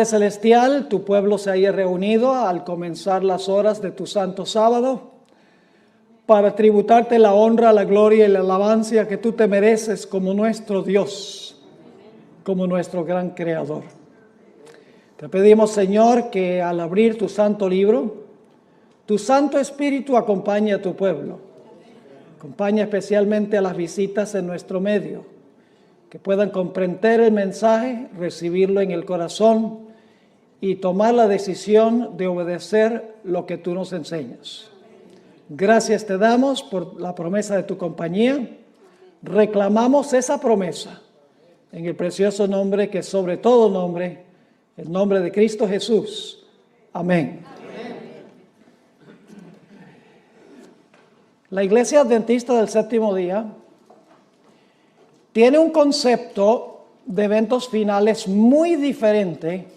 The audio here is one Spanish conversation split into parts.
Padre Celestial, tu pueblo se haya reunido al comenzar las horas de tu santo sábado para tributarte la honra, la gloria y la alabanza que tú te mereces como nuestro Dios, como nuestro gran Creador. Te pedimos, Señor, que al abrir tu santo libro, tu Santo Espíritu acompañe a tu pueblo. Acompaña especialmente a las visitas en nuestro medio, que puedan comprender el mensaje, recibirlo en el corazón y tomar la decisión de obedecer lo que tú nos enseñas. Gracias te damos por la promesa de tu compañía. Reclamamos esa promesa en el precioso nombre que sobre todo nombre, el nombre de Cristo Jesús. Amén. La Iglesia Adventista del Séptimo Día tiene un concepto de eventos finales muy diferente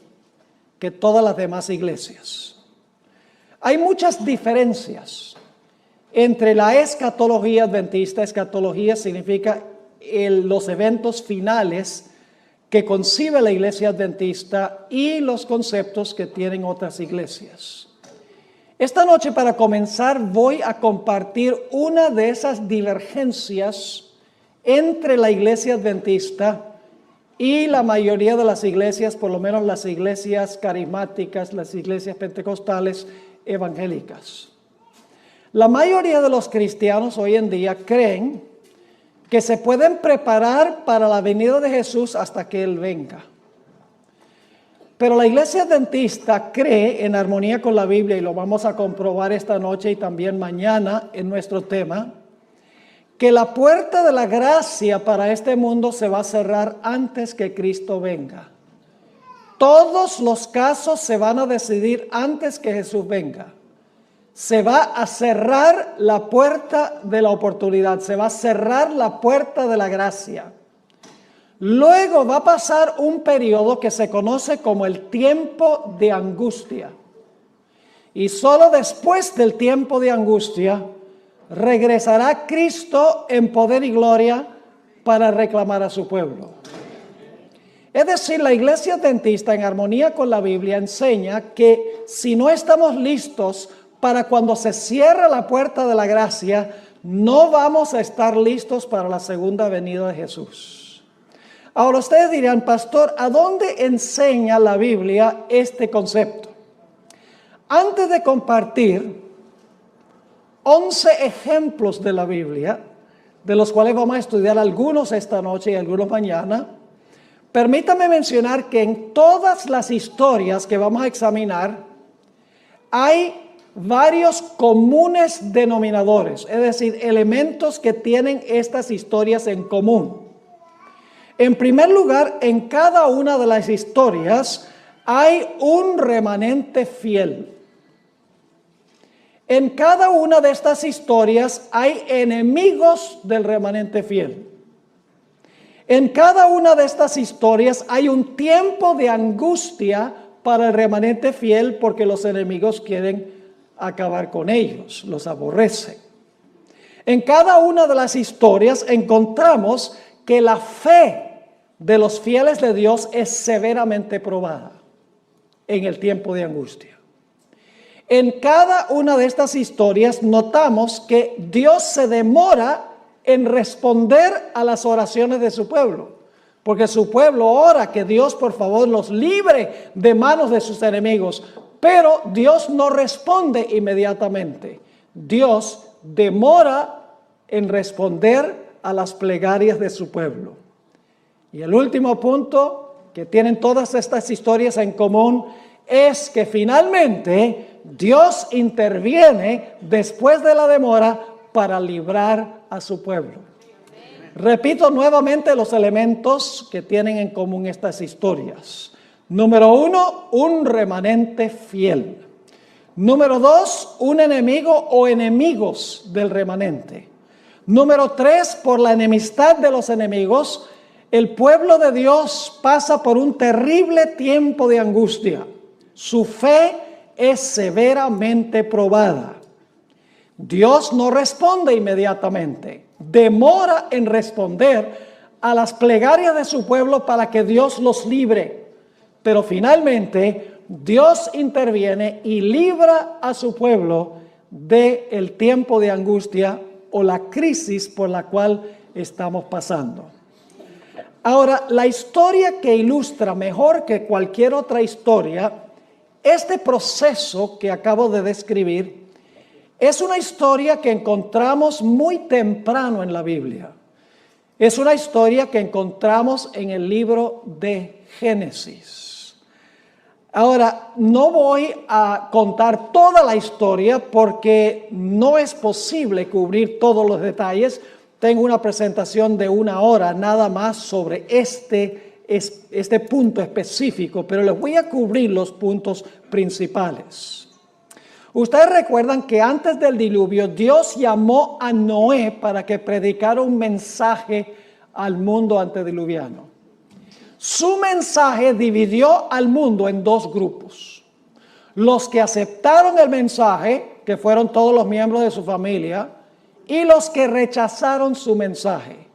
que todas las demás iglesias. Hay muchas diferencias entre la escatología adventista. Escatología significa los eventos finales que concibe la iglesia adventista y los conceptos que tienen otras iglesias. Esta noche, para comenzar, voy a compartir una de esas divergencias entre la iglesia adventista y la mayoría de las iglesias, por lo menos las iglesias carismáticas, las iglesias pentecostales evangélicas. La mayoría de los cristianos hoy en día creen que se pueden preparar para la venida de Jesús hasta que Él venga. Pero la iglesia adventista cree, en armonía con la Biblia, y lo vamos a comprobar esta noche y también mañana en nuestro tema, que la puerta de la gracia para este mundo se va a cerrar antes que Cristo venga. Todos los casos se van a decidir antes que Jesús venga. Se va a cerrar la puerta de la oportunidad, se va a cerrar la puerta de la gracia. Luego va a pasar un periodo que se conoce como el tiempo de angustia. Y solo después del tiempo de angustia regresará Cristo en poder y gloria para reclamar a su pueblo. Es decir, la iglesia adventista, en armonía con la Biblia, enseña que si no estamos listos para cuando se cierra la puerta de la gracia, no vamos a estar listos para la segunda venida de Jesús. Ahora ustedes dirán, pastor, ¿a dónde enseña la Biblia este concepto? Antes de compartir 11 ejemplos de la Biblia, de los cuales vamos a estudiar algunos esta noche y algunos mañana, permítame mencionar que en todas las historias que vamos a examinar hay varios comunes denominadores, es decir, elementos que tienen estas historias en común. En primer lugar, en cada una de las historias hay un remanente fiel. En cada una de estas historias hay enemigos del remanente fiel. En cada una de estas historias hay un tiempo de angustia para el remanente fiel porque los enemigos quieren acabar con ellos, los aborrecen. En cada una de las historias encontramos que la fe de los fieles de Dios es severamente probada en el tiempo de angustia. En cada una de estas historias notamos que Dios se demora en responder a las oraciones de su pueblo, porque su pueblo ora que Dios por favor los libre de manos de sus enemigos, pero Dios no responde inmediatamente. Dios demora en responder a las plegarias de su pueblo. Y el último punto que tienen todas estas historias en común es que finalmente Dios interviene después de la demora para librar a su pueblo. Repito nuevamente los elementos que tienen en común estas historias. Número 1, un remanente fiel. Número 2, un enemigo o enemigos del remanente. Número 3, por la enemistad de los enemigos, el pueblo de Dios pasa por un terrible tiempo de angustia. Su fe es severamente probada. Dios no responde inmediatamente, demora en responder a las plegarias de su pueblo para que Dios los libre. Pero finalmente Dios interviene y libra a su pueblo del tiempo de angustia o la crisis por la cual estamos pasando. Ahora, la historia que ilustra mejor que cualquier otra historia este proceso que acabo de describir es una historia que encontramos muy temprano en la Biblia. Es una historia que encontramos en el libro de Génesis. Ahora, no voy a contar toda la historia porque no es posible cubrir todos los detalles. Tengo una presentación de 1 hora nada más sobre este punto específico, pero les voy a cubrir los puntos principales. Ustedes recuerdan que antes del diluvio Dios llamó a Noé para que predicara un mensaje al mundo antediluviano. Su mensaje dividió al mundo en 2 grupos. Los que aceptaron el mensaje, que fueron todos los miembros de su familia, y los que rechazaron su mensaje.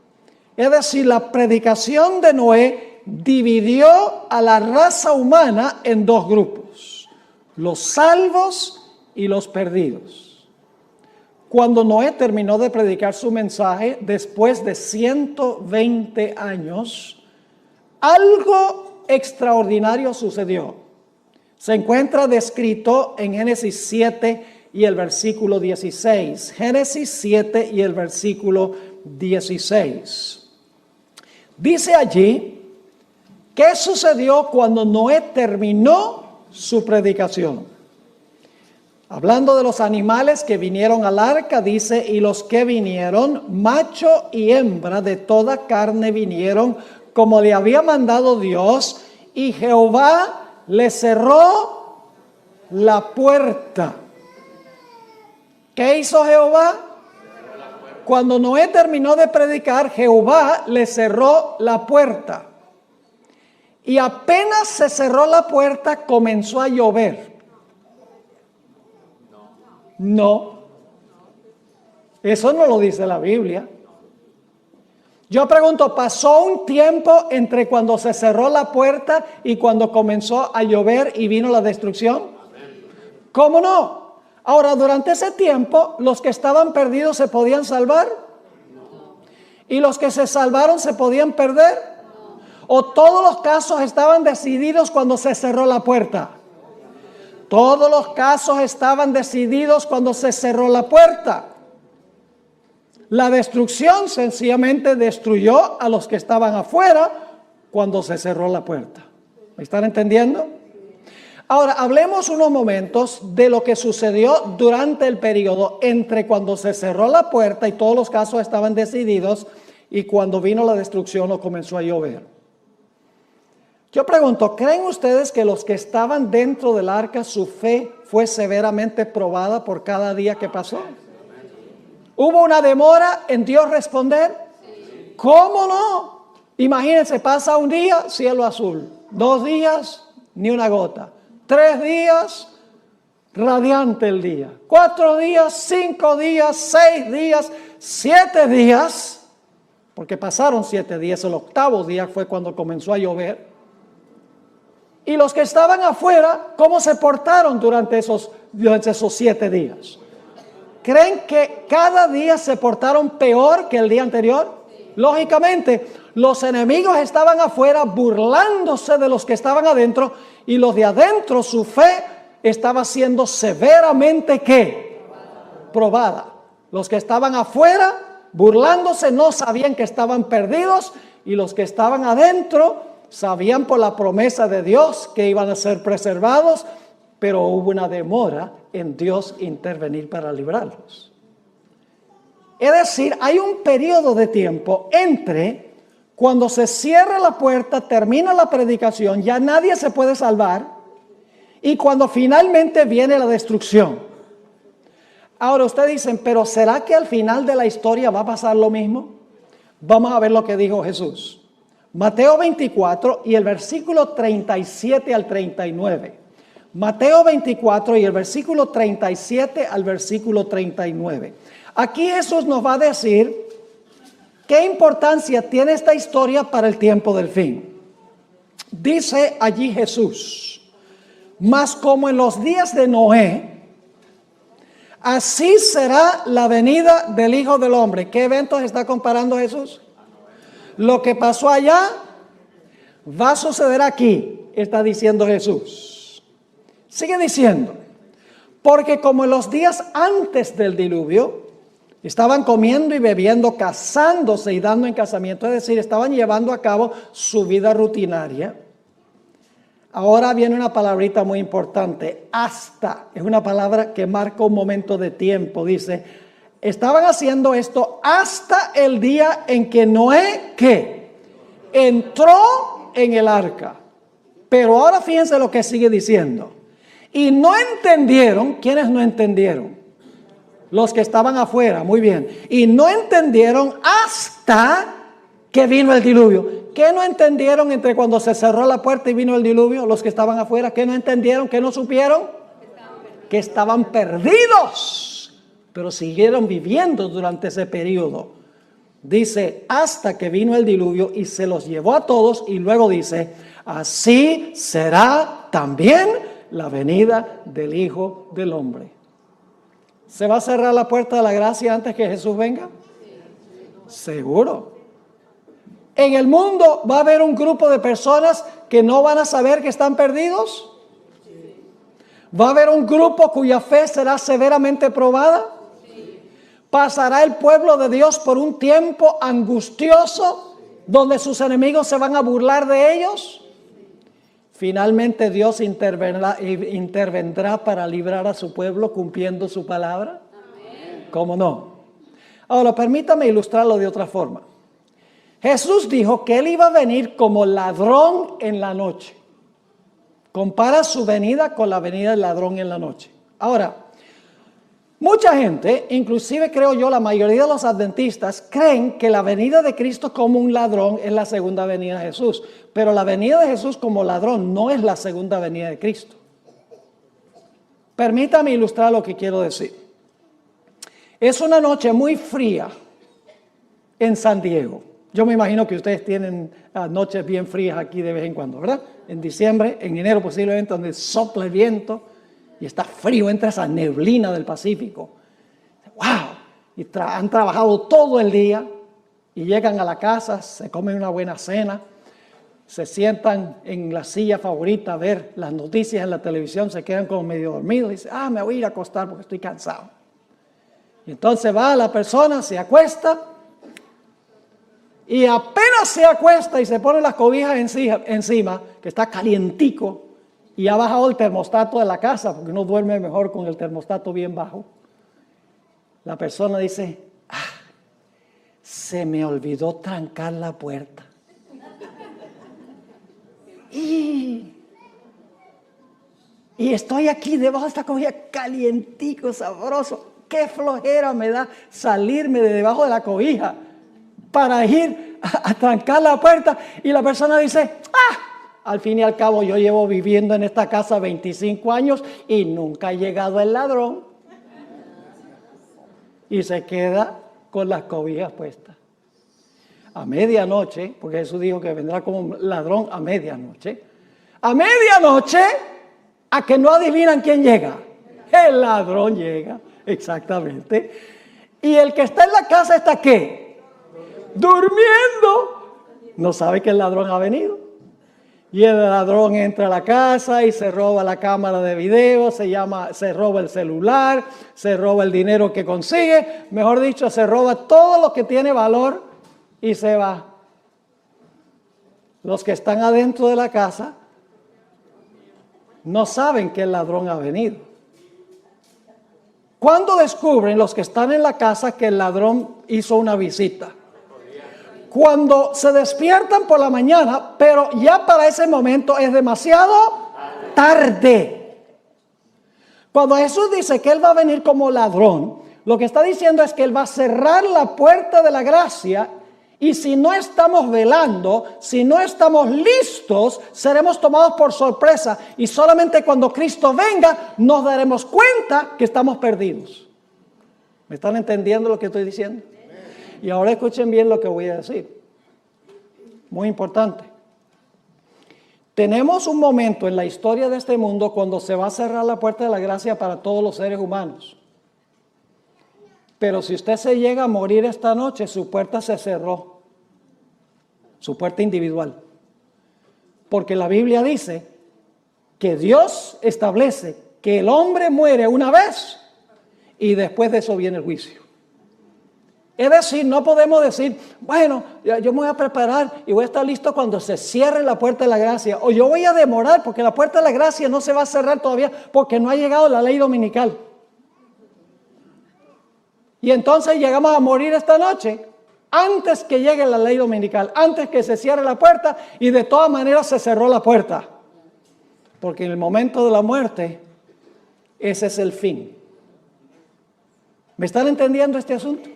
Es decir, la predicación de Noé dividió a la raza humana en 2 grupos, los salvos y los perdidos. Cuando Noé terminó de predicar su mensaje, después de 120 años, algo extraordinario sucedió. Se encuentra descrito en Génesis 7 y el versículo 16. Génesis 7 y el versículo 16. Dice allí, ¿qué sucedió cuando Noé terminó su predicación? Hablando de los animales que vinieron al arca, dice, y los que vinieron, macho y hembra de toda carne vinieron, como le había mandado Dios, y Jehová le cerró la puerta. ¿Qué hizo Jehová? Cuando Noé terminó de predicar, Jehová le cerró la puerta. Y apenas se cerró la puerta, comenzó a llover. No. Eso no lo dice la Biblia. Yo pregunto, ¿pasó un tiempo entre cuando se cerró la puerta y cuando comenzó a llover y vino la destrucción? ¿Cómo no? Ahora, durante ese tiempo, ¿los que estaban perdidos se podían salvar? ¿Y los que se salvaron se podían perder? ¿O todos los casos estaban decididos cuando se cerró la puerta? Todos los casos estaban decididos cuando se cerró la puerta. La destrucción sencillamente destruyó a los que estaban afuera cuando se cerró la puerta. ¿Me están entendiendo? Ahora, hablemos unos momentos de lo que sucedió durante el periodo entre cuando se cerró la puerta y todos los casos estaban decididos y cuando vino la destrucción o comenzó a llover. Yo pregunto, ¿creen ustedes que los que estaban dentro del arca, su fe fue severamente probada por cada día que pasó? ¿Hubo una demora en Dios responder? ¿Cómo no? Imagínense, pasa un día, cielo azul. 2 días, ni una gota. 3 días, radiante el día. 4 días, 5 días, 6 días, 7 días. Porque pasaron 7 días, el 8º día fue cuando comenzó a llover. Y los que estaban afuera, ¿cómo se portaron durante esos 7 días? ¿Creen que cada día se portaron peor que el día anterior? Lógicamente, los enemigos estaban afuera burlándose de los que estaban adentro y los de adentro, su fe estaba siendo severamente ¿qué? Probada. Los que estaban afuera burlándose no sabían que estaban perdidos y los que estaban adentro sabían por la promesa de Dios que iban a ser preservados, pero hubo una demora en Dios intervenir para librarlos. Es decir, hay un periodo de tiempo entre cuando se cierra la puerta, termina la predicación, ya nadie se puede salvar, y cuando finalmente viene la destrucción. Ahora ustedes dicen, pero ¿será que al final de la historia va a pasar lo mismo? Vamos a ver lo que dijo Jesús. Mateo 24 y el versículo 37 al 39. Mateo 24 y el versículo 37 al versículo 39. Aquí Jesús nos va a decir qué importancia tiene esta historia para el tiempo del fin. dice allí Jesús, mas como en los días de Noé, así será la venida del Hijo del Hombre. ¿Qué eventos está comparando Jesús? Lo que pasó allá va a suceder aquí, está diciendo Jesús. Sigue diciendo, porque como en los días antes del diluvio, estaban comiendo y bebiendo, casándose y dando en casamiento, es decir, estaban llevando a cabo su vida rutinaria. Ahora viene una palabrita muy importante, hasta, es una palabra que marca un momento de tiempo, dice, estaban haciendo esto hasta el día en que Noé, ¿qué? Entró en el arca. Pero ahora fíjense lo que sigue diciendo. Y no entendieron, ¿quiénes no entendieron? Los que estaban afuera, muy bien. Y no entendieron hasta que vino el diluvio. ¿Qué no entendieron entre cuando se cerró la puerta y vino el diluvio? Los que estaban afuera, ¿qué no entendieron? ¿Qué no supieron? Que estaban perdidos, pero siguieron viviendo durante ese periodo. Dice, hasta que vino el diluvio y se los llevó a todos, y luego dice, así será también la venida del Hijo del Hombre. ¿Se va a cerrar la puerta de la gracia antes que Jesús venga? Seguro. En el mundo va a haber un grupo de personas que no van a saber que están perdidos. Va a haber un grupo cuya fe será severamente probada. Pasará el pueblo de Dios por un tiempo angustioso donde sus enemigos se van a burlar de ellos. Finalmente Dios intervendrá para librar a su pueblo cumpliendo su palabra. ¿Cómo no? Ahora permítame ilustrarlo de otra forma. Jesús dijo que Él iba a venir como ladrón en la noche. Compara su venida con la venida del ladrón en la noche. Ahora, mucha gente, inclusive creo yo la mayoría de los adventistas, creen que la venida de Cristo como un ladrón es la segunda venida de Jesús. Pero la venida de Jesús como ladrón no es la segunda venida de Cristo. Permítame ilustrar lo que quiero decir. Es una noche muy fría en San Diego. Yo me imagino que ustedes tienen noches bien frías aquí de vez en cuando, ¿verdad? En diciembre, en enero posiblemente, donde sopla el viento y está frío, entra esa neblina del Pacífico. ¡Wow! Y han trabajado todo el día y llegan a la casa, se comen una buena cena, se sientan en la silla favorita a ver las noticias en la televisión, se quedan como medio dormidos y dicen, me voy a ir a acostar porque estoy cansado. Y entonces va la persona, se acuesta, y apenas se acuesta y se pone las cobijas encima, que está calientico, y ha bajado el termostato de la casa, porque uno duerme mejor con el termostato bien bajo. La persona dice, se me olvidó trancar la puerta. Y estoy aquí debajo de esta cobija calientico, sabroso. Qué flojera me da salirme de debajo de la cobija para ir a trancar la puerta. Y la persona dice, al fin y al cabo yo llevo viviendo en esta casa 25 años y nunca ha llegado el ladrón. Y se queda con las cobijas puestas. A medianoche, porque Jesús dijo que vendrá como un ladrón a medianoche. A medianoche, a que no adivinan quién llega. El ladrón llega, exactamente. Y el que está en la casa está ¿qué? Durmiendo. No sabe que el ladrón ha venido. Y el ladrón entra a la casa y se roba la cámara de video, se roba el celular, se roba el dinero que consigue, mejor dicho, se roba todo lo que tiene valor y se va. Los que están adentro de la casa no saben que el ladrón ha venido. ¿Cuándo descubren los que están en la casa que el ladrón hizo una visita? Cuando se despiertan por la mañana, pero ya para ese momento es demasiado tarde. Cuando Jesús dice que Él va a venir como ladrón, lo que está diciendo es que Él va a cerrar la puerta de la gracia y si no estamos velando, si no estamos listos, seremos tomados por sorpresa y solamente cuando Cristo venga nos daremos cuenta que estamos perdidos. ¿Me están entendiendo lo que estoy diciendo? Y ahora escuchen bien lo que voy a decir. Muy importante. Tenemos un momento en la historia de este mundo cuando se va a cerrar la puerta de la gracia para todos los seres humanos. Pero si usted se llega a morir esta noche, su puerta se cerró. Su puerta individual. Porque la Biblia dice que Dios establece que el hombre muere una vez y después de eso viene el juicio. Es decir, no podemos decir, bueno, yo me voy a preparar y voy a estar listo cuando se cierre la puerta de la gracia. O yo voy a demorar porque la puerta de la gracia no se va a cerrar todavía porque no ha llegado la ley dominical. Y entonces llegamos a morir esta noche antes que llegue la ley dominical, antes que se cierre la puerta y de todas maneras se cerró la puerta. Porque en el momento de la muerte, ese es el fin. ¿Me están entendiendo este asunto?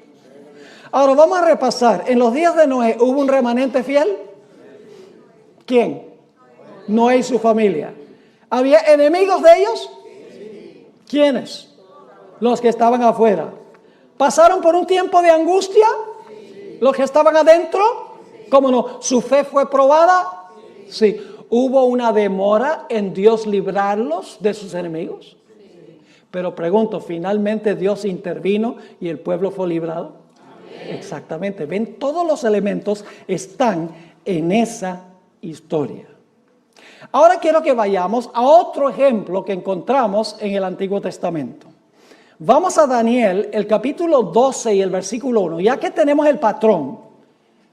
Ahora vamos a repasar. En los días de Noé, ¿hubo un remanente fiel? ¿Quién? Noé y su familia. ¿Había enemigos de ellos? ¿Quiénes? Los que estaban afuera. ¿Pasaron por un tiempo de angustia? ¿Los que estaban adentro? ¿Cómo no? ¿Su fe fue probada? Sí. ¿Hubo una demora en Dios librarlos de sus enemigos? Pero pregunto, ¿finalmente Dios intervino y el pueblo fue librado? Exactamente. Ven, todos los elementos están en esa historia. Ahora quiero que vayamos a otro ejemplo que encontramos en el Antiguo Testamento. Vamos a Daniel, el capítulo 12 y el versículo 1. Ya que tenemos el patrón,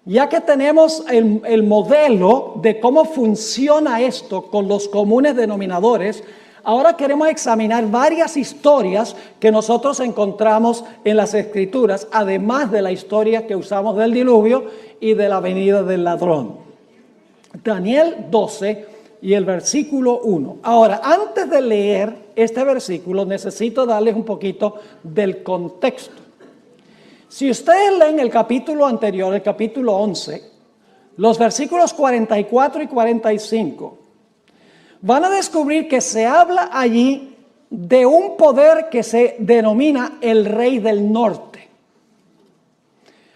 ya que tenemos el modelo de cómo funciona esto con los comunes denominadores, ahora queremos examinar varias historias que nosotros encontramos en las Escrituras, además de la historia que usamos del diluvio y de la venida del ladrón. Daniel 12 y el versículo 1. Ahora, antes de leer este versículo, necesito darles un poquito del contexto. Si ustedes leen el capítulo anterior, el capítulo 11, los versículos 44 y 45, van a descubrir que se habla allí de un poder que se denomina el Rey del Norte.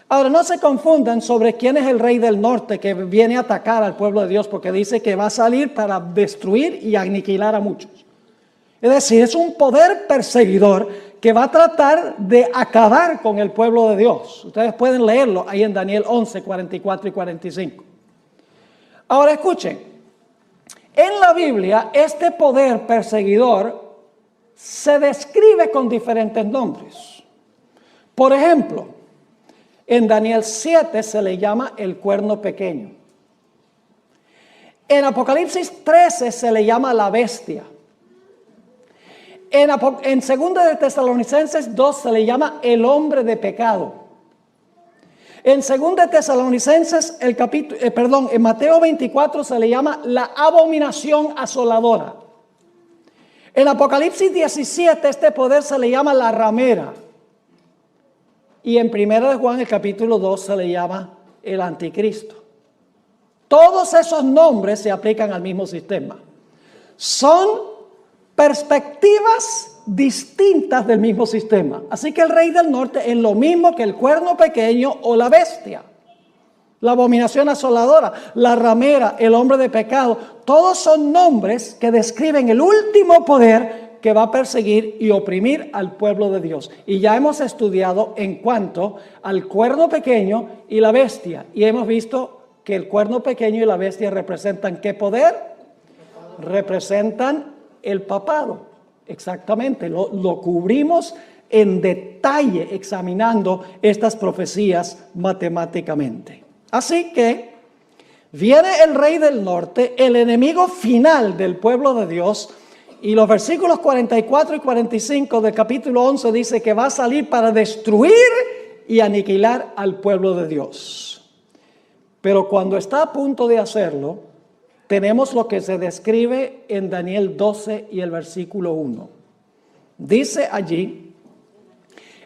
Ahora, no se confundan sobre quién es el Rey del Norte que viene a atacar al pueblo de Dios, porque dice que va a salir para destruir y aniquilar a muchos. Es decir, es un poder perseguidor que va a tratar de acabar con el pueblo de Dios. Ustedes pueden leerlo ahí en Daniel 11, 44 y 45. Ahora escuchen. En la Biblia, este poder perseguidor se describe con diferentes nombres. Por ejemplo, en Daniel 7 se le llama el cuerno pequeño. En Apocalipsis 13 se le llama la bestia. En 2 de Tesalonicenses 2 se le llama el hombre de pecado. En 2 de Tesalonicenses, en Mateo 24 se le llama la abominación asoladora. En Apocalipsis 17 este poder se le llama la ramera. Y en 1 de Juan, el capítulo 2, se le llama el anticristo. Todos esos nombres se aplican al mismo sistema. Son perspectivas distintas del mismo sistema. Así que el Rey del Norte es lo mismo que el cuerno pequeño o la bestia. La abominación asoladora, la ramera, el hombre de pecado. Todos son nombres que describen el último poder que va a perseguir y oprimir al pueblo de Dios. Y ya hemos estudiado en cuanto al cuerno pequeño y la bestia. Y hemos visto que el cuerno pequeño y la bestia representan ¿qué poder? Representan el papado. Exactamente, lo cubrimos en detalle examinando estas profecías matemáticamente. Así que viene el Rey del Norte, el enemigo final del pueblo de Dios. Y los versículos 44 y 45 del capítulo 11 dice que va a salir para destruir y aniquilar al pueblo de Dios. Pero cuando está a punto de hacerlo, tenemos lo que se describe en Daniel 12 y el versículo 1. Dice allí,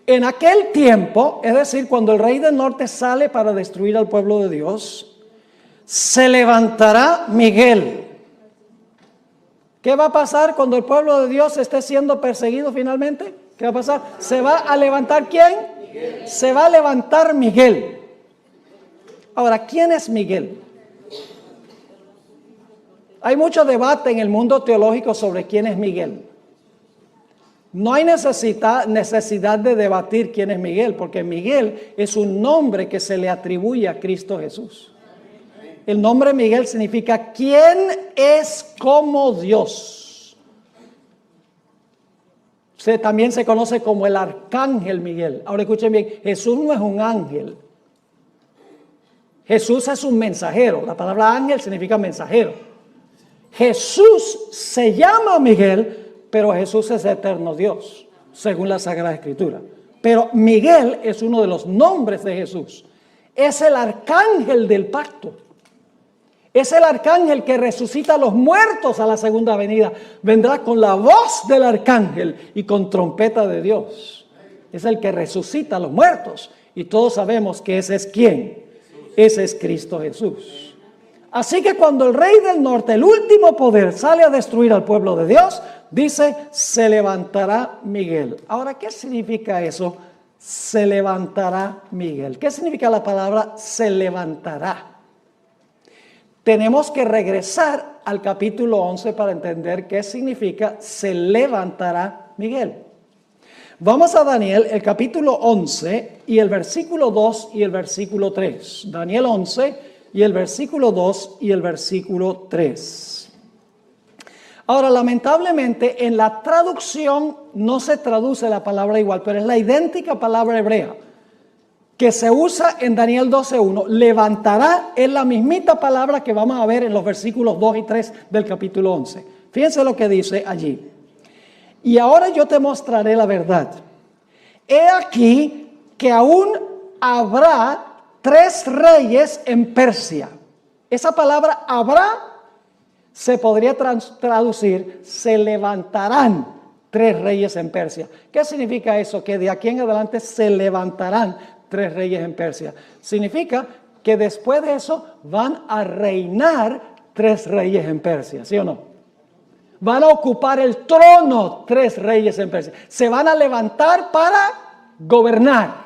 en aquel tiempo, es decir, cuando el Rey del Norte sale para destruir al pueblo de Dios, se levantará Miguel. ¿Qué va a pasar cuando el pueblo de Dios esté siendo perseguido finalmente? ¿Qué va a pasar? ¿Se va a levantar quién? Miguel. Se va a levantar Miguel. Ahora, ¿quién es Miguel? Hay mucho debate en el mundo teológico sobre quién es Miguel. No hay necesidad de debatir quién es Miguel, porque Miguel es un nombre que se le atribuye a Cristo Jesús. El nombre Miguel significa ¿quién es como Dios? También se conoce como el arcángel Miguel. Ahora escuchen bien, Jesús no es un ángel. Jesús es un mensajero. La palabra ángel significa mensajero. Jesús se llama Miguel, pero Jesús es eterno Dios, según la Sagrada Escritura. Pero Miguel es uno de los nombres de Jesús. Es el arcángel del pacto. Es el arcángel que resucita a los muertos a la segunda venida. Vendrá con la voz del arcángel y con trompeta de Dios. Es el que resucita a los muertos. Y todos sabemos que ese es ¿quién? Ese es Cristo Jesús. Así que cuando el rey del norte, el último poder, sale a destruir al pueblo de Dios, dice, se levantará Miguel. Ahora, ¿qué significa eso? Se levantará Miguel. ¿Qué significa la palabra se levantará? Tenemos que regresar al capítulo 11 para entender qué significa se levantará Miguel. Vamos a Daniel, el capítulo 11 y el versículo 2 y el versículo 3. Daniel 11 y el versículo 2 y el versículo 3. Ahora, lamentablemente, en la traducción no se traduce la palabra igual, pero es la idéntica palabra hebrea que se usa en Daniel 12:1. Levantará es la mismita palabra que vamos a ver en los versículos 2 y 3 del capítulo 11. Fíjense lo que dice allí. Y ahora yo te mostraré la verdad. He aquí que aún habrá 3 reyes en Persia. Esa palabra habrá se podría traducir, se levantarán 3 reyes en Persia. ¿Qué significa eso? Que de aquí en adelante se levantarán 3 reyes en Persia. Significa que después de eso van a reinar 3 reyes en Persia, ¿sí o no? Van a ocupar el trono 3 reyes en Persia. Se van a levantar para gobernar.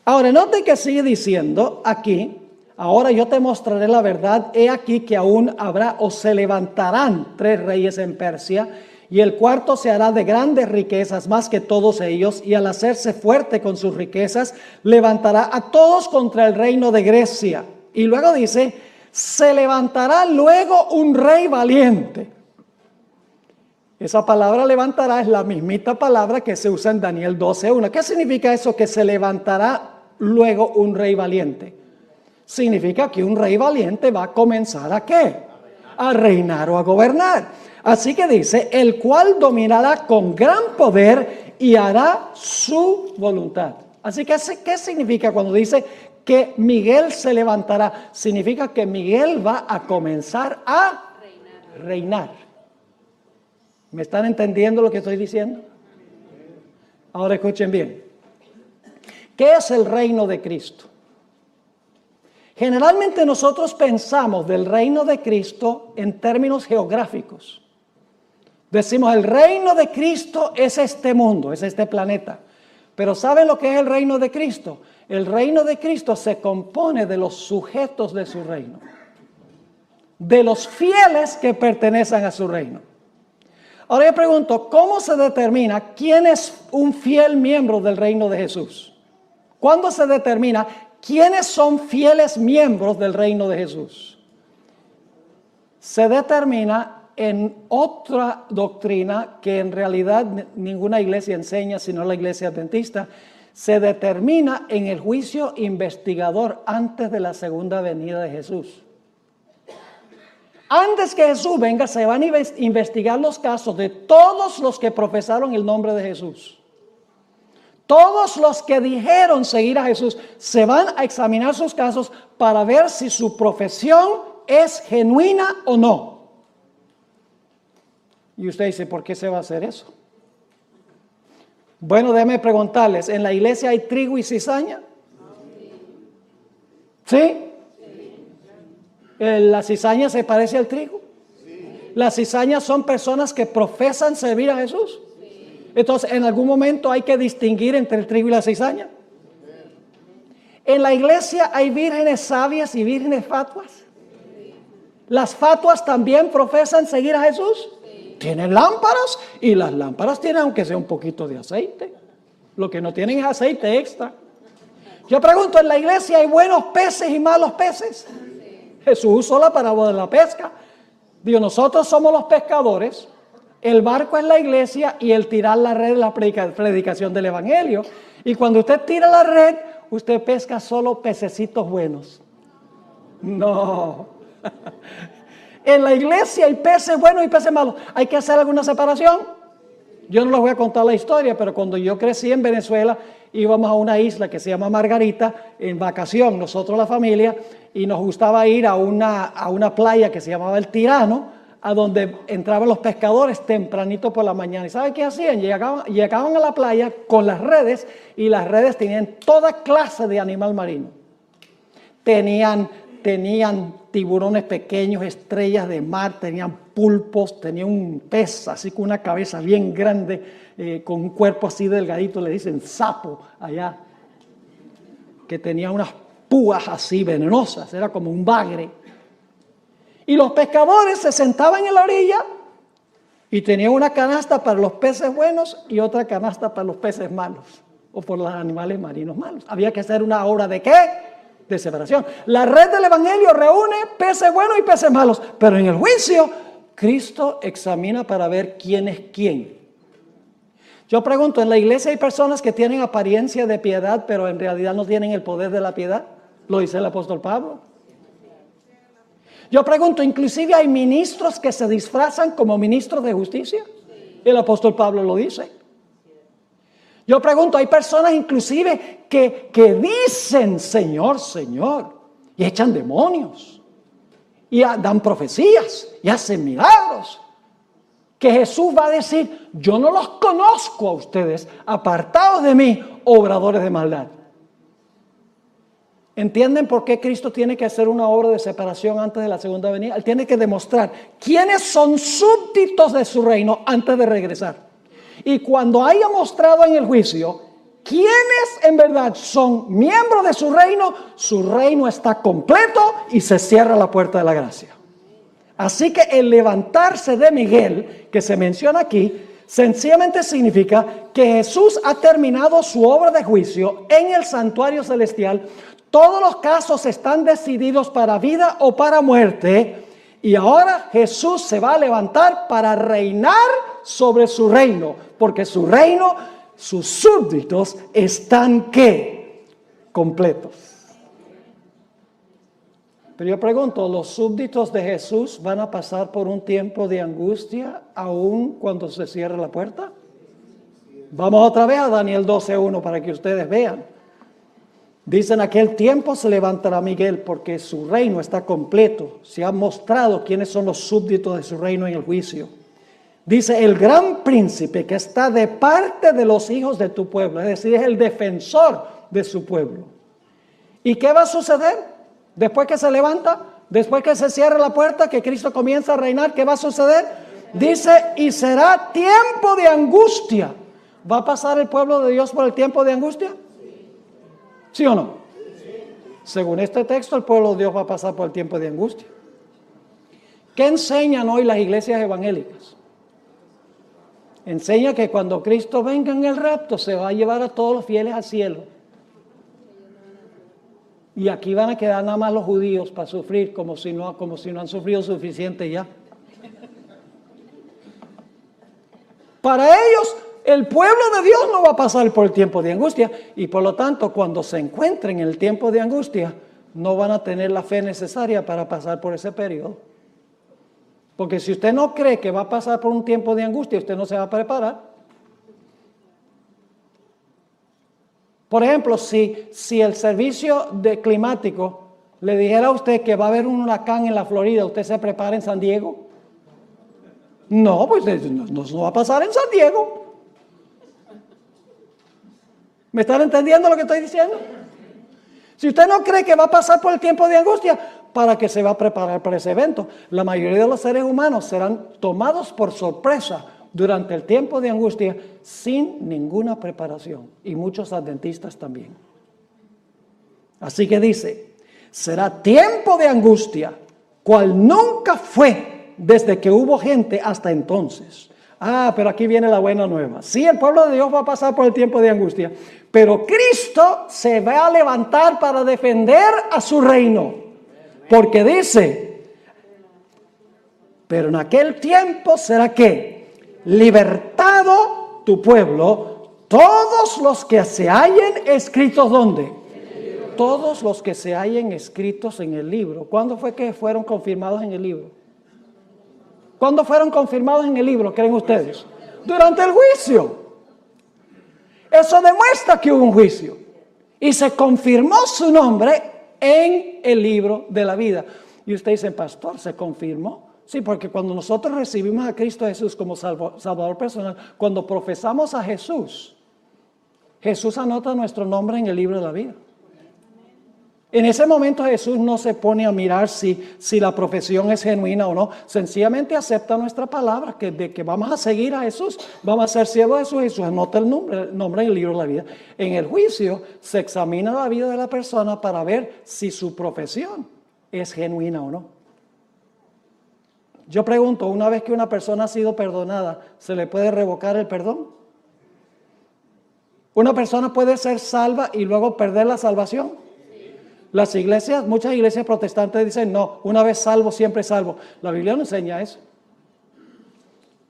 Ahora, note que sigue diciendo aquí, ahora yo te mostraré la verdad, he aquí que aún habrá o se levantarán 3 reyes en Persia, y el cuarto se hará de grandes riquezas más que todos ellos, y al hacerse fuerte con sus riquezas, levantará a todos contra el reino de Grecia. Y luego dice, se levantará luego un rey valiente. Esa palabra levantará es la mismita palabra que se usa en Daniel 12:1. ¿Qué significa eso? Que se levantará luego un rey valiente. Significa que un rey valiente va a comenzar ¿a qué? A reinar o a gobernar. Así que dice, el cual dominará con gran poder y hará su voluntad. Así que, ¿qué significa cuando dice que Miguel se levantará? Significa que Miguel va a comenzar a reinar. ¿Me están entendiendo lo que estoy diciendo? Ahora escuchen bien. ¿Qué es el reino de Cristo? Generalmente nosotros pensamos del reino de Cristo en términos geográficos. Decimos, el reino de Cristo es este mundo, es este planeta. Pero ¿saben lo que es el reino de Cristo? El reino de Cristo se compone de los sujetos de su reino, de los fieles que pertenecen a su reino. Ahora yo pregunto, ¿cómo se determina quién es un fiel miembro del reino de Jesús? ¿Cuándo se determina quiénes son fieles miembros del reino de Jesús? Se determina en otra doctrina que en realidad ninguna iglesia enseña, sino la iglesia adventista. Se determina en el juicio investigador antes de la segunda venida de Jesús. Antes que Jesús venga, se van a investigar los casos de todos los que profesaron el nombre de Jesús. Todos los que dijeron seguir a Jesús, se van a examinar sus casos para ver si su profesión es genuina o no. Y usted dice, ¿por qué se va a hacer eso? Bueno, déjenme preguntarles, ¿en la iglesia hay trigo y cizaña? ¿Sí? ¿La cizaña se parece al trigo? ¿Las cizañas son personas que profesan servir a Jesús? Entonces, ¿en algún momento hay que distinguir entre el trigo y la cizaña? ¿En la iglesia hay vírgenes sabias y vírgenes fatuas? ¿Las fatuas también profesan seguir a Jesús? Sí. Tienen lámparas y las lámparas tienen aunque sea un poquito de aceite. Lo que no tienen es aceite extra. Yo pregunto, ¿en la iglesia hay buenos peces y malos peces? Sí. Jesús usó la parábola de la pesca. Digo, nosotros somos los pescadores, el barco es la iglesia y el tirar la red es la predicación del evangelio. Y cuando usted tira la red, usted pesca solo pececitos buenos. No. En la iglesia hay peces buenos y peces malos. ¿Hay que hacer alguna separación? Yo no les voy a contar la historia, pero cuando yo crecí en Venezuela, íbamos a una isla que se llama Margarita, en vacación, nosotros la familia, y nos gustaba ir a una playa que se llamaba El Tirano, a donde entraban los pescadores tempranito por la mañana. ¿Y sabe qué hacían? Llegaban a la playa con las redes, y las redes tenían toda clase de animal marino. Tenían tiburones pequeños, estrellas de mar, tenían pulpos, tenían un pez así con una cabeza bien grande, con un cuerpo así delgadito, le dicen sapo allá, que tenía unas púas así venenosas, era como un bagre. Y los pescadores se sentaban en la orilla y tenían una canasta para los peces buenos y otra canasta para los peces malos, o por los animales marinos malos. Había que hacer una obra de ¿qué? De separación. La red del evangelio reúne peces buenos y peces malos, pero en el juicio Cristo examina para ver quién es quién. Yo pregunto, ¿en la iglesia hay personas que tienen apariencia de piedad, pero en realidad no tienen el poder de la piedad? Lo dice el apóstol Pablo. Yo pregunto, ¿inclusive hay ministros que se disfrazan como ministros de justicia? El apóstol Pablo lo dice. Yo pregunto, hay personas inclusive que dicen Señor, Señor, y echan demonios, y dan profecías, y hacen milagros, que Jesús va a decir, yo no los conozco a ustedes, apartados de mí, obradores de maldad. ¿Entienden por qué Cristo tiene que hacer una obra de separación antes de la segunda venida? Él tiene que demostrar quiénes son súbditos de su reino antes de regresar. Y cuando haya mostrado en el juicio quiénes en verdad son miembros de su reino está completo y se cierra la puerta de la gracia. Así que el levantarse de Miguel, que se menciona aquí, sencillamente significa que Jesús ha terminado su obra de juicio en el santuario celestial. Todos los casos están decididos para vida o para muerte. Y ahora Jesús se va a levantar para reinar sobre su reino, porque su reino, sus súbditos están ¿qué? Completos. Pero yo pregunto, ¿los súbditos de Jesús van a pasar por un tiempo de angustia aún cuando se cierre la puerta? Vamos otra vez a Daniel 12:1 para que ustedes vean. Dice, en aquel tiempo se levantará Miguel porque su reino está completo. Se ha mostrado quiénes son los súbditos de su reino en el juicio. Dice, el gran príncipe que está de parte de los hijos de tu pueblo, es decir, es el defensor de su pueblo. ¿Y qué va a suceder? Después que se levanta, después que se cierre la puerta, que Cristo comienza a reinar, ¿qué va a suceder? Dice, y será tiempo de angustia. ¿Va a pasar el pueblo de Dios por el tiempo de angustia? ¿Sí o no? Según este texto, el pueblo de Dios va a pasar por el tiempo de angustia. ¿Qué enseñan hoy las iglesias evangélicas? Enseña que cuando Cristo venga en el rapto, se va a llevar a todos los fieles al cielo. Y aquí van a quedar nada más los judíos para sufrir, como si no han sufrido suficiente ya. Para ellos, el pueblo de Dios no va a pasar por el tiempo de angustia, y por lo tanto, cuando se encuentren en el tiempo de angustia, no van a tener la fe necesaria para pasar por ese periodo. Porque si usted no cree que va a pasar por un tiempo de angustia, usted no se va a preparar. Por ejemplo, si el servicio climático le dijera a usted que va a haber un huracán en la Florida, ¿usted se prepara en San Diego? No, pues no va a pasar en San Diego. ¿Me están entendiendo lo que estoy diciendo? Si usted no cree que va a pasar por el tiempo de angustia, ¿para qué se va a preparar para ese evento? La mayoría de los seres humanos serán tomados por sorpresa durante el tiempo de angustia sin ninguna preparación, y muchos adventistas también. Así que dice, será tiempo de angustia, cual nunca fue desde que hubo gente hasta entonces. Pero aquí viene la buena nueva. Sí, el pueblo de Dios va a pasar por el tiempo de angustia, pero Cristo se va a levantar para defender a su reino. Porque dice, pero en aquel tiempo será que libertado tu pueblo, todos los que se hallen escritos, ¿dónde? Todos los que se hallen escritos en el libro. ¿Cuándo fue que fueron confirmados en el libro? ¿Cuándo fueron confirmados en el libro, creen ustedes? Durante el juicio. Eso demuestra que hubo un juicio. Y se confirmó su nombre en el libro de la vida. Y usted dice, pastor, ¿se confirmó? Sí, porque cuando nosotros recibimos a Cristo Jesús como Salvador personal, cuando profesamos a Jesús, Jesús anota nuestro nombre en el libro de la vida. En ese momento Jesús no se pone a mirar si la profesión es genuina o no. Sencillamente acepta nuestra palabra, de que vamos a seguir a Jesús, vamos a ser siervos de Jesús. Jesús anota el nombre en el libro de la vida. En el juicio se examina la vida de la persona para ver si su profesión es genuina o no. Yo pregunto, una vez que una persona ha sido perdonada, ¿se le puede revocar el perdón? ¿Una persona puede ser salva y luego perder la salvación? Las iglesias, muchas iglesias protestantes dicen, no, una vez salvo, siempre salvo. La Biblia no enseña eso.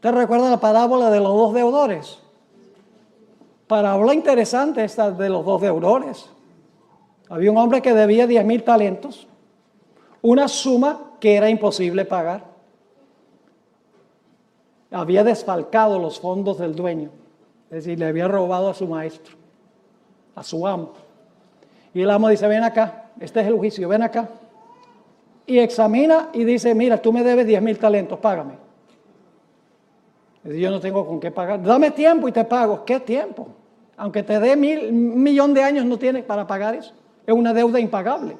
¿Te recuerda la parábola de los dos deudores? Parábola interesante esta de los dos deudores. Había un hombre que debía 10,000 talentos, una suma que era imposible pagar. Había desfalcado los fondos del dueño, es decir, le había robado a su maestro, a su amo. Y el amo dice, ven acá. Este es el juicio, ven acá. Y examina y dice, mira, tú me debes 10,000 talentos, págame. Dice, yo no tengo con qué pagar. Dame tiempo y te pago. ¿Qué tiempo? Aunque te dé 1,000,000 de años, no tienes para pagar eso. Es una deuda impagable.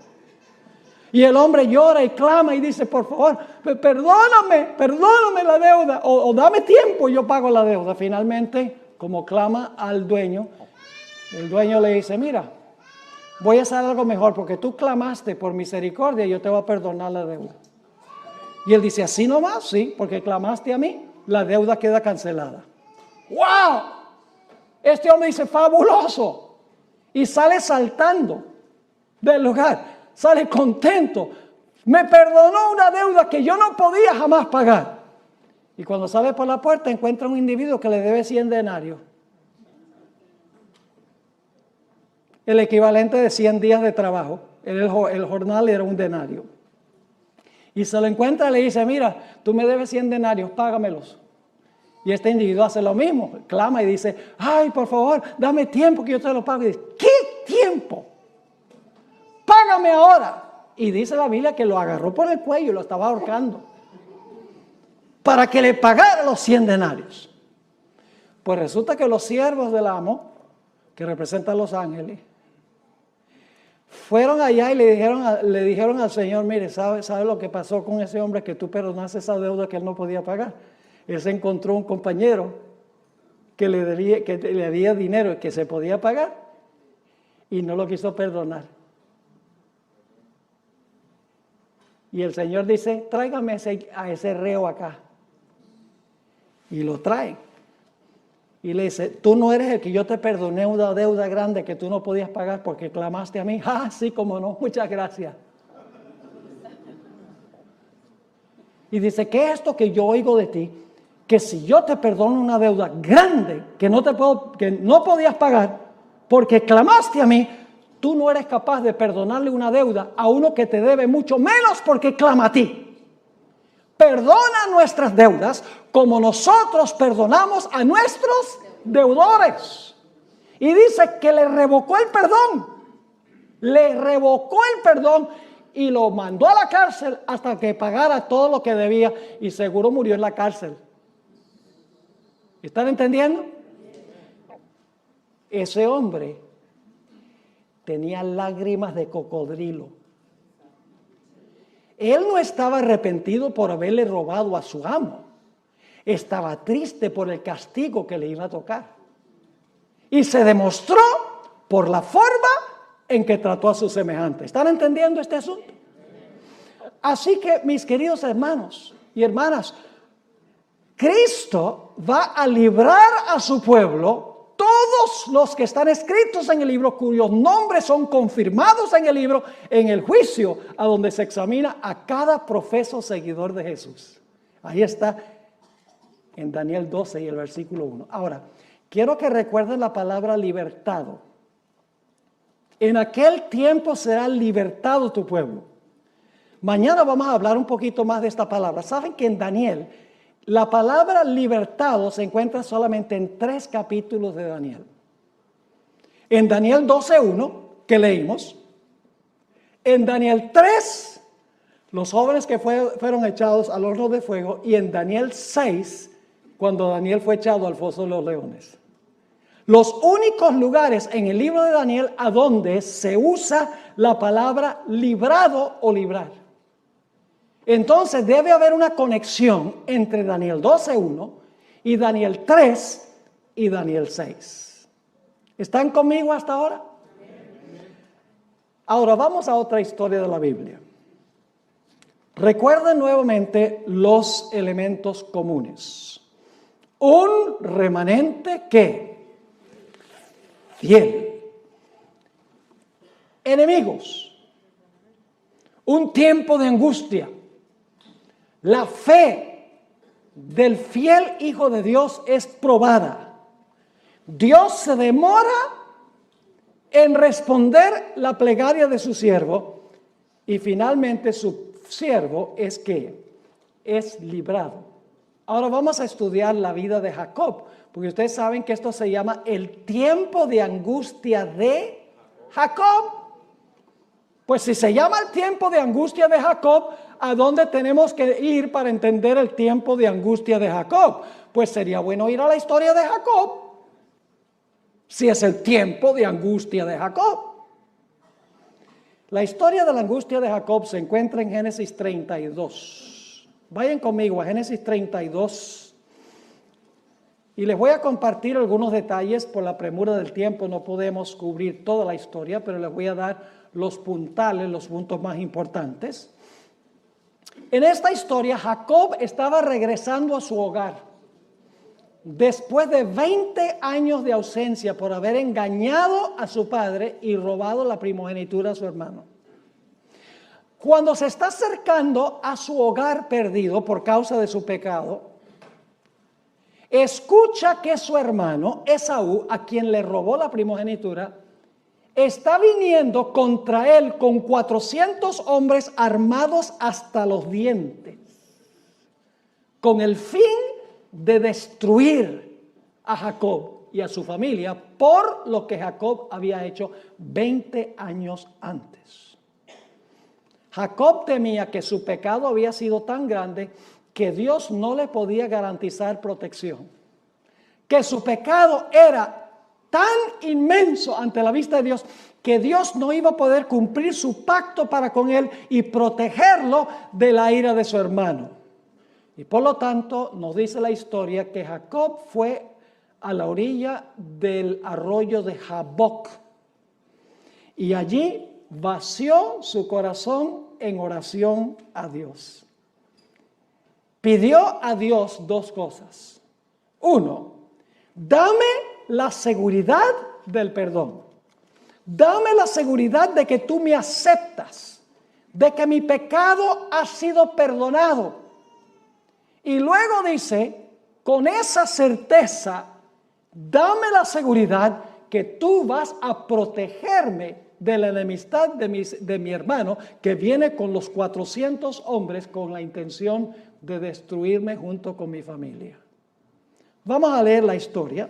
Y el hombre llora y clama y dice, por favor, perdóname la deuda. O dame tiempo y yo pago la deuda. Finalmente, como clama al dueño, el dueño le dice, mira, voy a hacer algo mejor porque tú clamaste por misericordia y yo te voy a perdonar la deuda. Y él dice, así nomás, sí, porque clamaste a mí, la deuda queda cancelada. ¡Wow! Este hombre dice, fabuloso. Y sale saltando del lugar, sale contento. Me perdonó una deuda que yo no podía jamás pagar. Y cuando sale por la puerta encuentra un individuo que le debe 100 denarios. El equivalente de 100 días de trabajo. El jornal era un denario. Y se lo encuentra y le dice, mira, tú me debes 100 denarios, págamelos. Y este individuo hace lo mismo, clama y dice, ay, por favor, dame tiempo que yo te lo pago. Y dice, ¿qué tiempo? Págame ahora. Y dice la Biblia que lo agarró por el cuello y lo estaba ahorcando para que le pagara los 100 denarios. Pues resulta que los siervos del amo, que representan a los ángeles, fueron allá y le dijeron al Señor, mire, ¿sabe lo que pasó con ese hombre que tú perdonaste esa deuda que él no podía pagar? Él se encontró un compañero que le debía dinero que se podía pagar y no lo quiso perdonar. Y el Señor dice, tráigame a ese reo acá. Y lo traen. Y le dice, tú no eres el que yo te perdoné una deuda grande que tú no podías pagar porque clamaste a mí. Ah, sí, como no, muchas gracias. Y dice, ¿qué es esto que yo oigo de ti? Que si yo te perdono una deuda grande que no podías pagar porque clamaste a mí, tú no eres capaz de perdonarle una deuda a uno que te debe mucho menos porque clama a ti. Perdona nuestras deudas como nosotros perdonamos a nuestros deudores. Y dice que le revocó el perdón. Le revocó el perdón y lo mandó a la cárcel hasta que pagara todo lo que debía y seguro murió en la cárcel. ¿Están entendiendo? Ese hombre tenía lágrimas de cocodrilo. Él no estaba arrepentido por haberle robado a su amo. Estaba triste por el castigo que le iba a tocar. Y se demostró por la forma en que trató a sus semejantes. ¿Están entendiendo este asunto? Así que, mis queridos hermanos y hermanas, Cristo va a librar a su pueblo, todos los que están escritos en el libro, cuyos nombres son confirmados en el libro, en el juicio, a donde se examina a cada profeso seguidor de Jesús. Ahí está en Daniel 12 y el versículo 1. Ahora, quiero que recuerden la palabra libertado. En aquel tiempo será libertado tu pueblo. Mañana vamos a hablar un poquito más de esta palabra. Saben que en Daniel la palabra libertado se encuentra solamente en 3 capítulos de Daniel. En Daniel 12:1, que leímos. En Daniel 3, los jóvenes que fueron echados al horno de fuego. Y en Daniel 6, cuando Daniel fue echado al foso de los leones. Los únicos lugares en el libro de Daniel a donde se usa la palabra librado o librar. Entonces debe haber una conexión entre Daniel 12:1 y Daniel 3 y Daniel 6. ¿Están conmigo hasta ahora? Ahora vamos a otra historia de la Biblia. Recuerden nuevamente los elementos comunes. Un remanente que fiel. Enemigos. Un tiempo de angustia. La fe del fiel Hijo de Dios es probada. Dios se demora en responder la plegaria de su siervo y finalmente su siervo es librado. Ahora vamos a estudiar la vida de Jacob, porque ustedes saben que esto se llama el tiempo de angustia de Jacob. Pues si se llama el tiempo de angustia de Jacob, ¿a dónde tenemos que ir para entender el tiempo de angustia de Jacob? Pues sería bueno ir a la historia de Jacob, si es el tiempo de angustia de Jacob. La historia de la angustia de Jacob se encuentra en Génesis 32. Vayan conmigo a Génesis 32. Y les voy a compartir algunos detalles. Por la premura del tiempo no podemos cubrir toda la historia, pero les voy a dar los puntales, los puntos más importantes. En esta historia, Jacob estaba regresando a su hogar después de 20 años de ausencia por haber engañado a su padre y robado la primogenitura a su hermano. Cuando se está acercando a su hogar perdido por causa de su pecado, escucha que su hermano Esaú, a quien le robó la primogenitura, está viniendo contra él con 400 hombres armados hasta los dientes, con el fin de destruir a Jacob y a su familia por lo que Jacob había hecho 20 años antes. Jacob temía que su pecado había sido tan grande que Dios no le podía garantizar protección, que su pecado era tan inmenso ante la vista de Dios que Dios no iba a poder cumplir su pacto para con él y protegerlo de la ira de su hermano. Y por lo tanto nos dice la historia que Jacob fue a la orilla del arroyo de Jaboc y allí vació su corazón en oración a Dios. Pidió a Dios 2 cosas. 1, dame la seguridad del perdón. Dame la seguridad de que tú me aceptas, de que mi pecado ha sido perdonado. Y luego dice, con esa certeza, dame la seguridad que tú vas a protegerme de la enemistad de mi hermano que viene con los 400 hombres con la intención de destruirme junto con mi familia. Vamos a leer la historia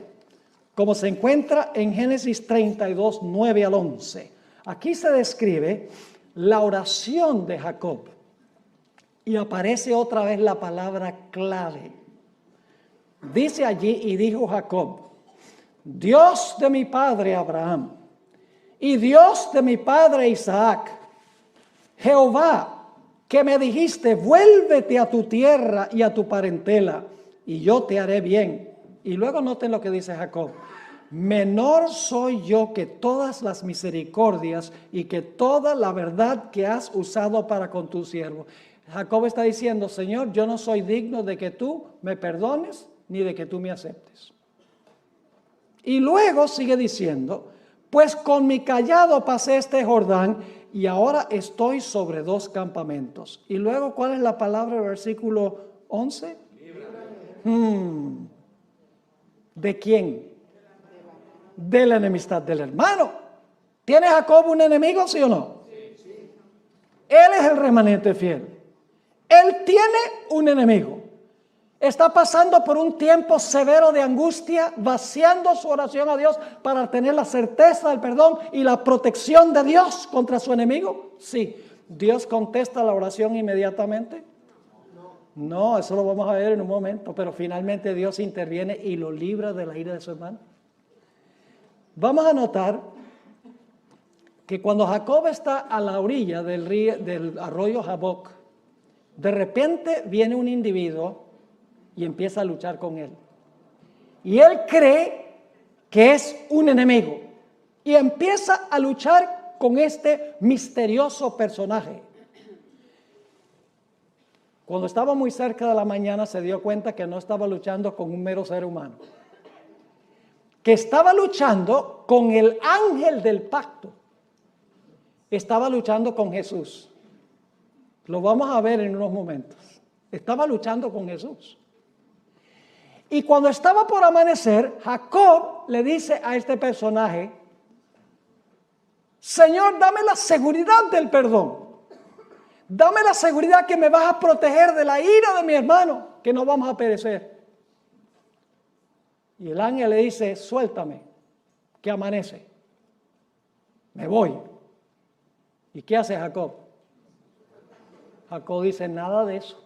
como se encuentra en Génesis 32, 9 al 11. Aquí se describe la oración de Jacob y aparece otra vez la palabra clave. Dice allí, y dijo Jacob, Dios de mi padre Abraham y Dios de mi padre Isaac, Jehová, que me dijiste, vuélvete a tu tierra y a tu parentela, y yo te haré bien. Y luego noten lo que dice Jacob. menor soy yo que todas las misericordias y que toda la verdad que has usado para con tu siervo. Jacob está diciendo, Señor, yo no soy digno de que tú me perdones ni de que tú me aceptes. Y luego sigue diciendo, pues con mi cayado pasé este Jordán y ahora estoy sobre 2 campamentos. Y luego, ¿cuál es la palabra del versículo 11? ¿De quién? De la enemistad del hermano. ¿Tiene Jacob un enemigo, sí o no? Sí. Él es el remanente fiel. Él tiene un enemigo. Está pasando por un tiempo severo de angustia, vaciando su oración a Dios para tener la certeza del perdón y la protección de Dios contra su enemigo. Sí. ¿Dios contesta la oración inmediatamente? No, eso lo vamos a ver en un momento, pero finalmente Dios interviene y lo libra de la ira de su hermano. Vamos a notar que cuando Jacob está a la orilla del arroyo Jaboc, de repente viene un individuo y empieza a luchar con él. Y él cree que es un enemigo y empieza a luchar con este misterioso personaje. Cuando estaba muy cerca de la mañana se dio cuenta que no estaba luchando con un mero ser humano, que estaba luchando con el ángel del pacto. Estaba luchando con Jesús. Lo vamos a ver en unos momentos. Estaba luchando con Jesús. Y cuando estaba por amanecer, Jacob le dice a este personaje, Señor, dame la seguridad del perdón. Dame la seguridad que me vas a proteger de la ira de mi hermano, que no vamos a perecer. Y el ángel le dice, suéltame, que amanece. Me voy. ¿Y qué hace Jacob? Jacob dice, nada de eso.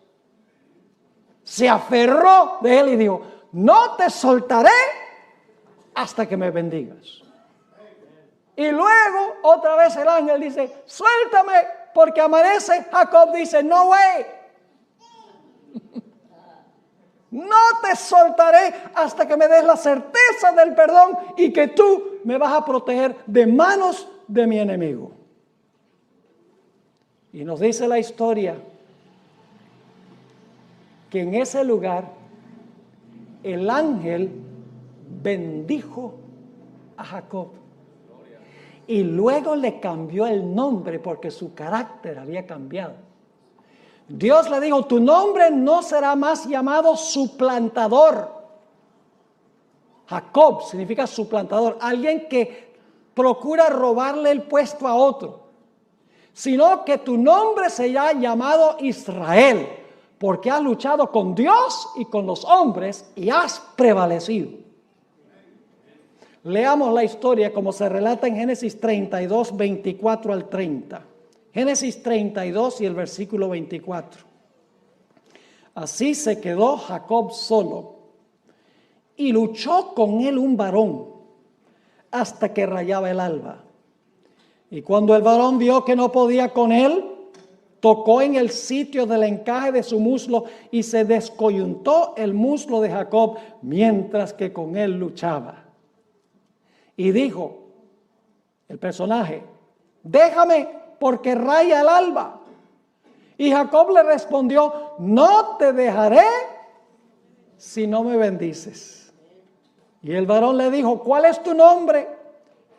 Se aferró de él y dijo, no te soltaré hasta que me bendigas. Y luego otra vez el ángel dice, suéltame porque amanece. Jacob dice, no way. No te soltaré hasta que me des la certeza del perdón y que tú me vas a proteger de manos de mi enemigo. Y nos dice la historia que en ese lugar el ángel bendijo a Jacob y luego le cambió el nombre porque su carácter había cambiado. Dios le dijo, tu nombre no será más llamado suplantador. Jacob significa suplantador, alguien que procura robarle el puesto a otro, sino que tu nombre será llamado Israel, porque has luchado con Dios y con los hombres y has prevalecido. Leamos la historia como se relata en Génesis 32, 24 al 30. Génesis 32 y el versículo 24. Así se quedó Jacob solo y luchó con él un varón hasta que rayaba el alba. Y cuando el varón vio que no podía con él, tocó en el sitio del encaje de su muslo y se descoyuntó el muslo de Jacob mientras que con él luchaba. Y dijo el personaje, déjame porque raya el alba. Y Jacob le respondió, no te dejaré si no me bendices. Y el varón le dijo, ¿cuál es tu nombre?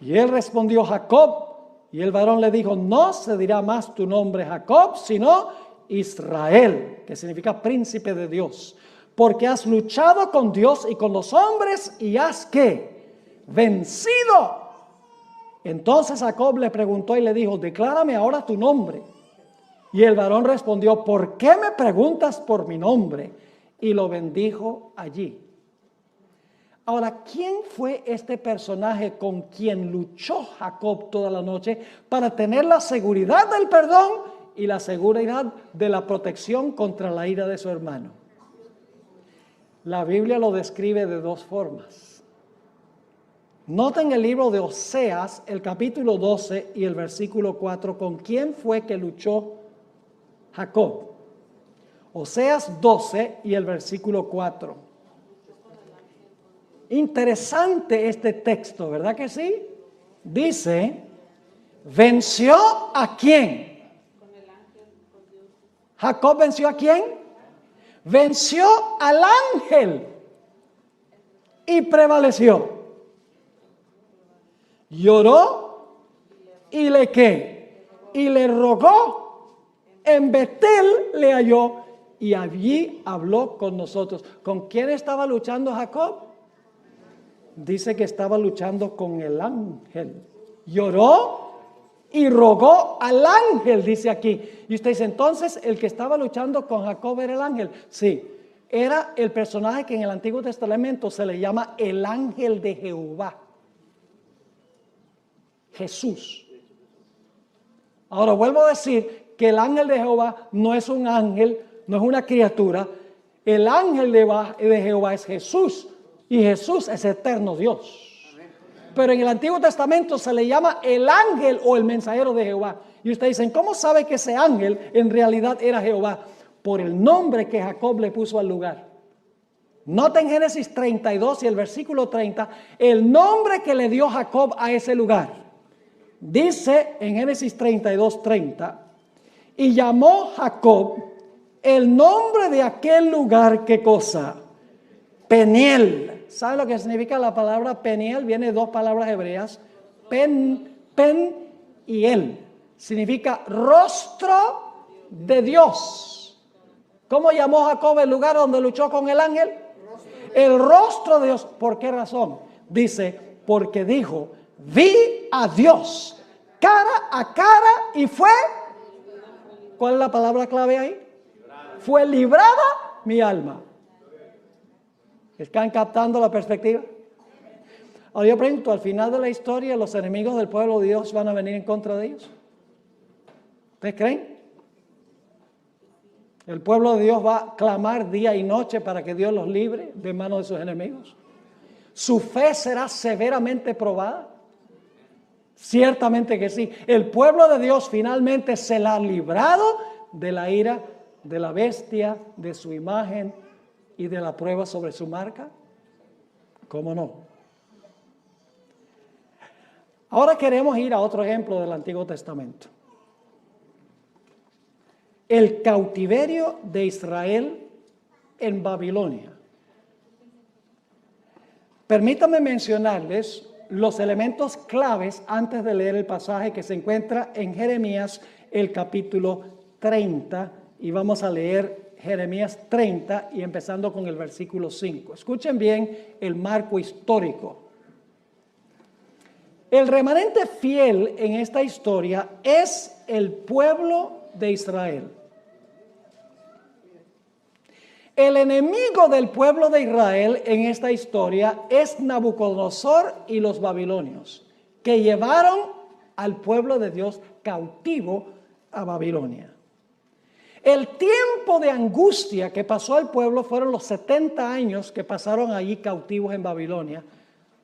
Y él respondió, Jacob. Y el varón le dijo, no se dirá más tu nombre Jacob, sino Israel, que significa príncipe de Dios, porque has luchado con Dios y con los hombres y has ¿qué? Vencido. Entonces Jacob le preguntó y le dijo, declárame ahora tu nombre. Y el varón respondió, ¿por qué me preguntas por mi nombre? Y lo bendijo allí. Ahora, ¿quién fue este personaje con quien luchó Jacob toda la noche para tener la seguridad del perdón y la seguridad de la protección contra la ira de su hermano? La Biblia lo describe de dos formas. Noten el libro de Oseas, el capítulo 12 y el versículo 4, ¿con quién fue que luchó Jacob? Oseas 12 y el versículo 4. Interesante este texto, ¿verdad que sí? Dice, ¿venció a quién? ¿Jacob venció a quién? Venció al ángel y prevaleció. Lloró y le ¿qué? Y le rogó. En Betel le halló y allí habló con nosotros. ¿Con quién estaba luchando Jacob? Dice que estaba luchando con el ángel. Lloró y rogó al ángel, dice aquí. Y usted dice, entonces, ¿el que estaba luchando con Jacob era el ángel? Sí, era el personaje que en el Antiguo Testamento se le llama el ángel de Jehová. Jesús. Ahora vuelvo a decir que el ángel de Jehová no es un ángel, no es una criatura. El ángel de Jehová es Jesús y Jesús es eterno Dios. Pero en el Antiguo Testamento se le llama el ángel o el mensajero de Jehová. Y ustedes dicen, ¿cómo sabe que ese ángel en realidad era Jehová? Por el nombre que Jacob le puso al lugar. Nota en Génesis 32 y el versículo 30, el nombre que le dio Jacob a ese lugar. Dice en Génesis 32, 30, y llamó Jacob el nombre de aquel lugar, ¿qué cosa? Peniel. ¿Sabe lo que significa la palabra Peniel? Viene de dos palabras hebreas, pen y el. Significa rostro de Dios. ¿Cómo llamó Jacob el lugar donde luchó con el ángel? El rostro de Dios. ¿Por qué razón? Dice, porque dijo, vi a Dios cara a cara y fue, ¿cuál es la palabra clave ahí? Fue librada mi alma. ¿Están captando la perspectiva? Ahora yo pregunto, al final de la historia, ¿los enemigos del pueblo de Dios van a venir en contra de ellos? ¿Ustedes creen? ¿El pueblo de Dios va a clamar día y noche para que Dios los libre de manos de sus enemigos? ¿Su fe será severamente probada? Ciertamente que sí. El pueblo de Dios finalmente se la ha librado de la ira de la bestia, de su imagen y de la prueba sobre su marca. ¿Cómo no? Ahora queremos ir a otro ejemplo del Antiguo Testamento. El cautiverio de Israel en Babilonia. Permítanme mencionarles los elementos claves antes de leer el pasaje que se encuentra en Jeremías, el capítulo 30, y vamos a leer Jeremías 30 y empezando con el versículo 5. Escuchen bien el marco histórico. El remanente fiel en esta historia es el pueblo de Israel. El enemigo del pueblo de Israel en esta historia es Nabucodonosor y los babilonios, que llevaron al pueblo de Dios cautivo a Babilonia. El tiempo de angustia que pasó el pueblo fueron los 70 años que pasaron allí cautivos en Babilonia,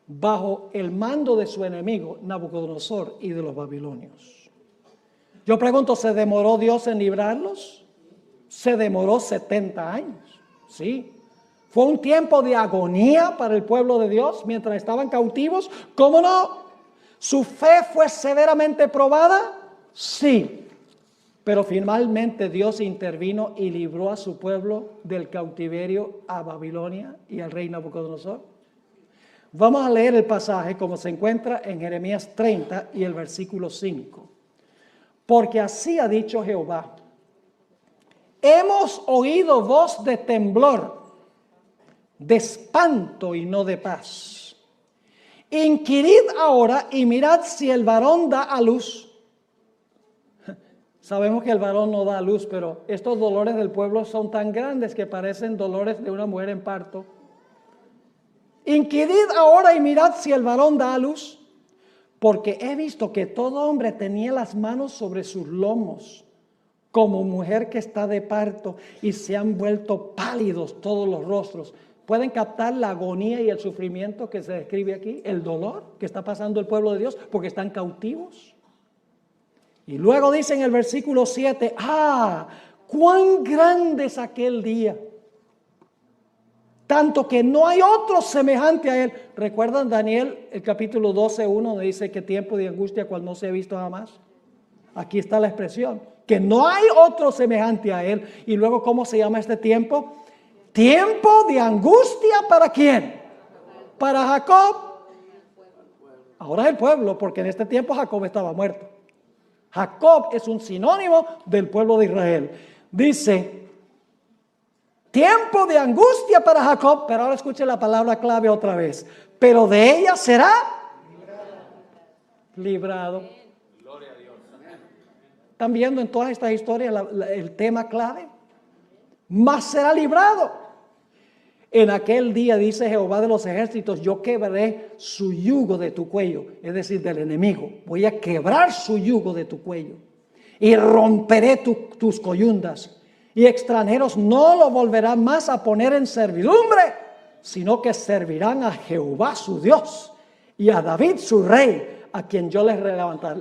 bajo el mando de su enemigo Nabucodonosor y de los babilonios. Yo pregunto, ¿se demoró Dios en librarlos? Se demoró 70 años. Sí, fue un tiempo de agonía para el pueblo de Dios mientras estaban cautivos. ¿Cómo no? ¿Su fe fue severamente probada? Sí, pero finalmente Dios intervino y libró a su pueblo del cautiverio a Babilonia y al rey Nabucodonosor. Vamos a leer el pasaje como se encuentra en Jeremías 30 y el versículo 5. Porque así ha dicho Jehová. Hemos oído voz de temblor, de espanto y no de paz. Inquirid ahora y mirad si el varón da a luz. Sabemos que el varón no da a luz, pero estos dolores del pueblo son tan grandes que parecen dolores de una mujer en parto. Inquirid ahora y mirad si el varón da a luz, porque he visto que todo hombre tenía las manos sobre sus lomos, como mujer que está de parto, y se han vuelto pálidos todos los rostros. ¿Pueden captar la agonía y el sufrimiento que se describe aquí? El dolor que está pasando el pueblo de Dios porque están cautivos. Y luego dice en el versículo 7, ¡ah! ¡Cuán grande es aquel día! tanto que no hay otro semejante a él. ¿Recuerdan Daniel, el capítulo 12:1, donde dice que tiempo de angustia cual no se ha visto jamás? Aquí está la expresión, que no hay otro semejante a él. Y luego, ¿cómo se llama este tiempo? Tiempo de angustia, ¿para quién? Para Jacob. Ahora es el pueblo, porque en este tiempo Jacob estaba muerto. Jacob es un sinónimo del pueblo de Israel. Dice, tiempo de angustia para Jacob, pero ahora escuche la palabra clave otra vez. Pero de ella será librado. ¿Están viendo en todas estas historias el tema clave? Mas será librado. En aquel día, dice Jehová de los ejércitos, yo quebraré su yugo de tu cuello, es decir, del enemigo. Voy a quebrar su yugo de tu cuello y romperé tus coyundas. Y extranjeros no lo volverán más a poner en servidumbre, sino que servirán a Jehová su Dios y a David su rey, a quien yo les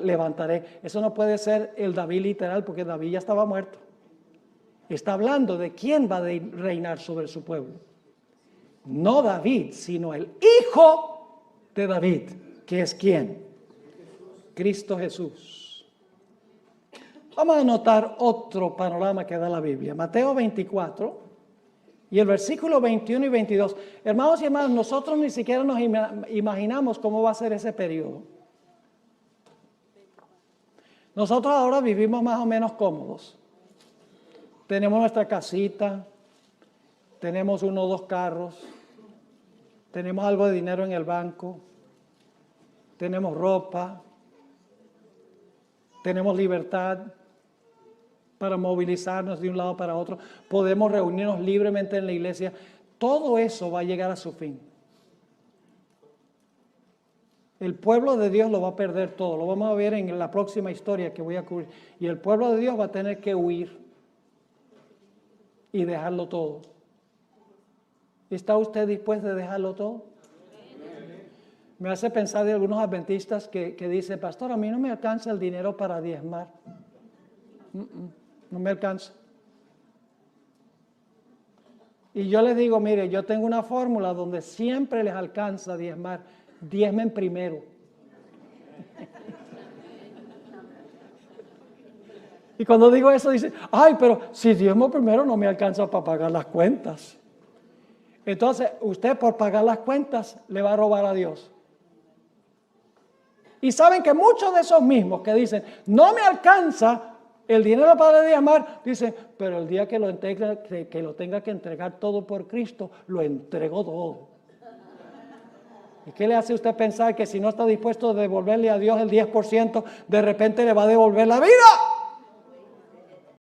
levantaré. Eso no puede ser el David literal, porque David ya estaba muerto. Está hablando de quién va a reinar sobre su pueblo. No David, sino el hijo de David, que es ¿quién? Cristo Jesús. Vamos a notar otro panorama que da la Biblia. Mateo 24 y el versículo 21 y 22. Hermanos y hermanas, nosotros ni siquiera nos imaginamos cómo va a ser ese periodo. Nosotros ahora vivimos más o menos cómodos. Tenemos nuestra casita, tenemos 1 o 2 carros, tenemos algo de dinero en el banco, tenemos ropa, tenemos libertad para movilizarnos de un lado para otro, podemos reunirnos libremente en la iglesia. Todo eso va a llegar a su fin. El pueblo de Dios lo va a perder todo, lo vamos a ver en la próxima historia que voy a cubrir. Y el pueblo de Dios va a tener que huir y dejarlo todo. ¿Está usted dispuesto a dejarlo todo? Me hace pensar de algunos adventistas que dicen, pastor, a mí no me alcanza el dinero para diezmar. No me alcanza. Y yo les digo, mire, yo tengo una fórmula donde siempre les alcanza diezmar. Diezmen primero. Y cuando digo eso, dicen, ay, pero si diezmo primero no me alcanza para pagar las cuentas. Entonces, usted por pagar las cuentas le va a robar a Dios. Y saben que muchos de esos mismos que dicen, no me alcanza el dinero para diezmar, dicen, pero el día que lo tenga que entregar todo por Cristo, lo entrego todo. ¿Y qué le hace usted pensar que si no está dispuesto a devolverle a Dios el 10%, de repente le va a devolver la vida?